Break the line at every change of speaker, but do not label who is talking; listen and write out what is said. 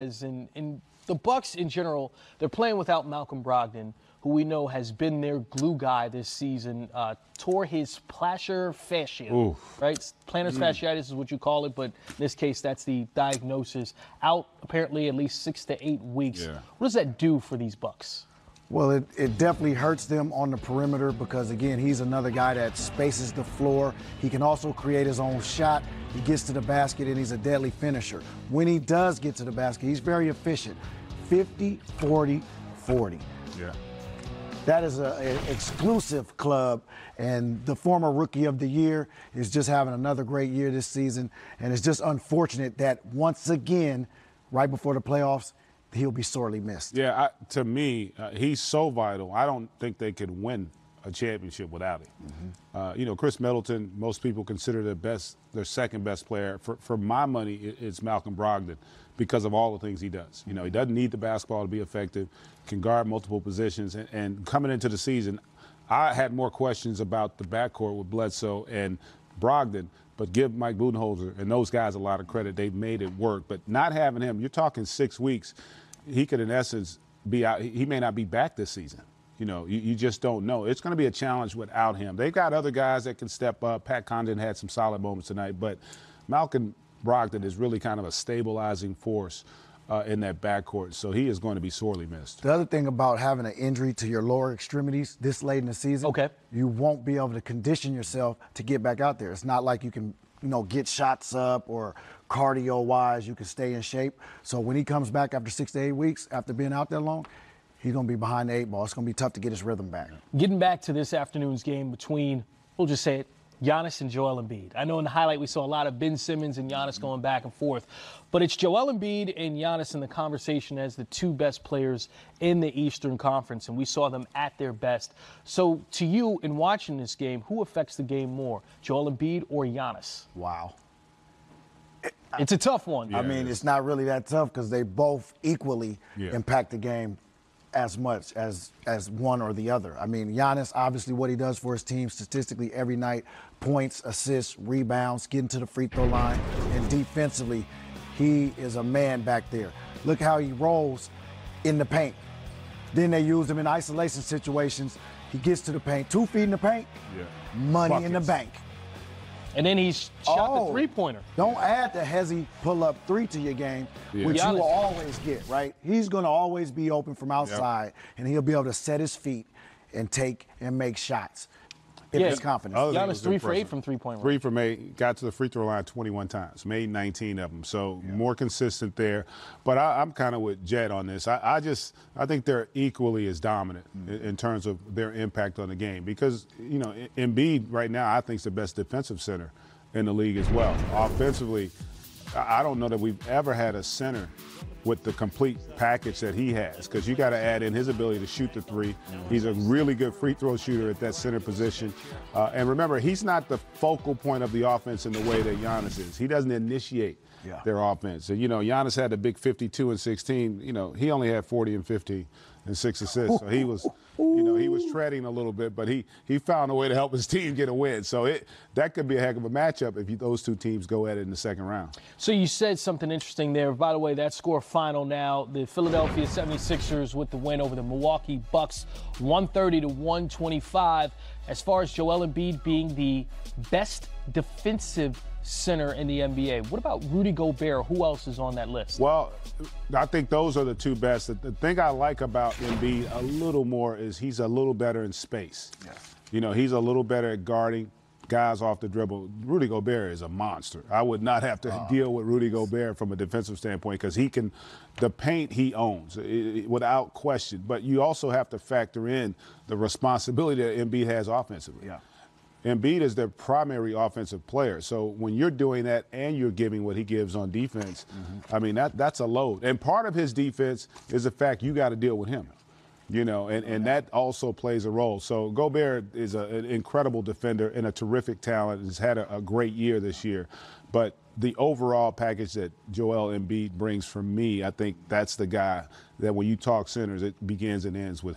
And the Bucks in general, they're playing without Malcolm Brogdon, who we know has been their glue guy this season. Tore his plantar fascia, right? Plantar fasciitis is what you call it, but in this case, that's the diagnosis. Out apparently at least 6 to 8 weeks.
Yeah.
What does that do for these Bucks?
Well, it definitely hurts them on the perimeter because, again, he's another guy that spaces the floor. He can also create his own shot. He gets to the basket, and he's a deadly finisher. When he does get to the basket, he's very efficient. 50, 40, 40.
Yeah.
That is an exclusive club, and the former Rookie of the Year is just having another great year this season, and it's just unfortunate that once again, right before the playoffs, he'll be sorely missed.
Yeah, to me, he's so vital. I don't think they could win a championship without him. Chris Middleton, most people consider their second best player. For my money, it's Malcolm Brogdon because of all the things he does. He doesn't need the basketball to be effective, can guard multiple positions. And coming into the season, I had more questions about the backcourt with Bledsoe and Brogdon, but give Mike Budenholzer and those guys a lot of credit. They've made it work. But not having him, you're talking 6 weeks, he could, in essence, be out. He may not be back this season. You just don't know. It's going to be a challenge without him. They've got other guys that can step up. Pat Condon had some solid moments tonight, but Malcolm Brogdon is really kind of a stabilizing force in that backcourt, so he is going to be sorely missed.
The other thing about having an injury to your lower extremities this late in the season, you won't be able to condition yourself to get back out there. It's not like you can, get shots up or cardio-wise, you can stay in shape. So when he comes back after 6 to 8 weeks, after being out there long, he's going to be behind the 8 ball. It's going to be tough to get his rhythm back.
Getting back to this afternoon's game between, we'll just say it, Giannis and Joel Embiid. I know in the highlight we saw a lot of Ben Simmons and Giannis going back and forth, but it's Joel Embiid and Giannis in the conversation as the two best players in the Eastern Conference, and we saw them at their best. So to you, in watching this game, who affects the game more, Joel Embiid or Giannis?
Wow.
It's a tough one.
I mean, it's not really that tough because they both equally impact the game as much as one or the other. I mean, Giannis, obviously what he does for his team statistically every night, points, assists, rebounds, getting to the free throw line, and defensively, he is a man back there. Look how he rolls in the paint. Then they use him in isolation situations. He gets to the paint, 2 feet in the paint, money in the bank.
And then he's shot the three-pointer.
Don't add the hezzy pull-up 3 to your game, which you will always get, right? He's going to always be open from outside, and he'll be able to set his feet and take and make shots. It's confidence.
Giannis 3 for 8 from three-point range.
3 from 8, got to the free throw line 21 times, made 19 of them. So more consistent there. But I'm kind of with Jed on this. I think they're equally as dominant in terms of their impact on the game because, Embiid right now I think is the best defensive center in the league as well. Offensively, I don't know that we've ever had a center with the complete package that he has, because you got to add in his ability to shoot the 3. He's a really good free throw shooter at that center position. And remember, he's not the focal point of the offense in the way that Giannis is. He doesn't initiate their offense. And, Giannis had a big 52 and 16. He only had 40 and 50 and 6 assists. So he was, he was treading a little bit, but he found a way to help his team get a win. So that could be a heck of a matchup if those two teams go at it in the second round.
So you said something interesting there. By the way, that score final now, the Philadelphia 76ers with the win over the Milwaukee Bucks, 130 to 125. As far as Joel Embiid being the best defensive center in the NBA, what about Rudy Gobert? Who else is on that list?
Well, I think those are the two best. The thing I like about Embiid a little more is he's a little better in space. He's a little better at guarding guys off the dribble. Rudy Gobert is a monster. I would not have to deal with Rudy Gobert from a defensive standpoint because the paint he owns without question. But you also have to factor in the responsibility that Embiid has offensively. Embiid is their primary offensive player. So when you're doing that and you're giving what he gives on defense, I mean, that's a load. And part of his defense is the fact you got to deal with him. And that also plays a role. So Gobert is an incredible defender and a terrific talent. Has had a great year this year. But the overall package that Joel Embiid brings for me, I think that's the guy that when you talk centers, it begins and ends with him.